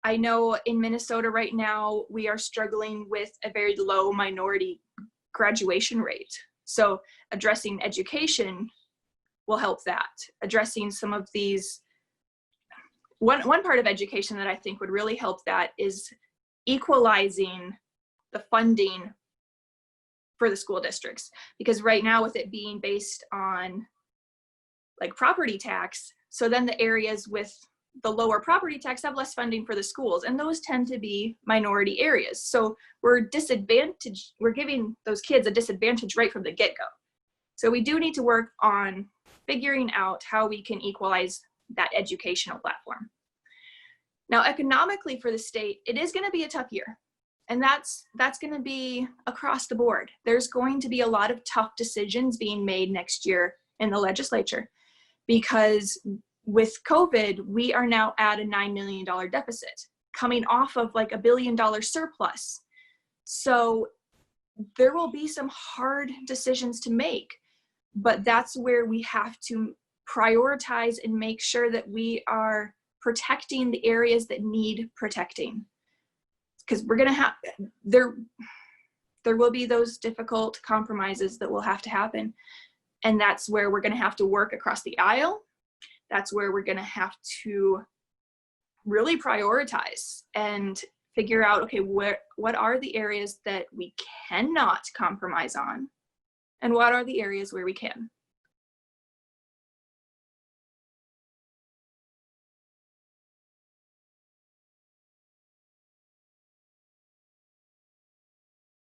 I know in Minnesota right now, we are struggling with a very low minority graduation rate. So addressing education will help that. Addressing some of these, one part of education that I think would really help that is equalizing the funding for the school districts. Because right now with it being based on like property tax, so then the areas with the lower property tax have less funding for the schools, and those tend to be minority areas. So we're disadvantaged, we're giving those kids a disadvantage right from the get-go. So we do need to work on figuring out how we can equalize that educational platform. Now, economically for the state, it is going to be a tough year. And that's going to be across the board. There's going to be a lot of tough decisions being made next year in the legislature, because with COVID, we are now at a $9 million deficit, coming off of like $1 billion surplus. So there will be some hard decisions to make, but that's where we have to prioritize and make sure that we are protecting the areas that need protecting. Because we're going to have, there will be those difficult compromises that will have to happen. And that's where we're going to have to work across the aisle. That's where we're going to have to really prioritize and figure out, okay, what are the areas that we cannot compromise on, and what are the areas where we can.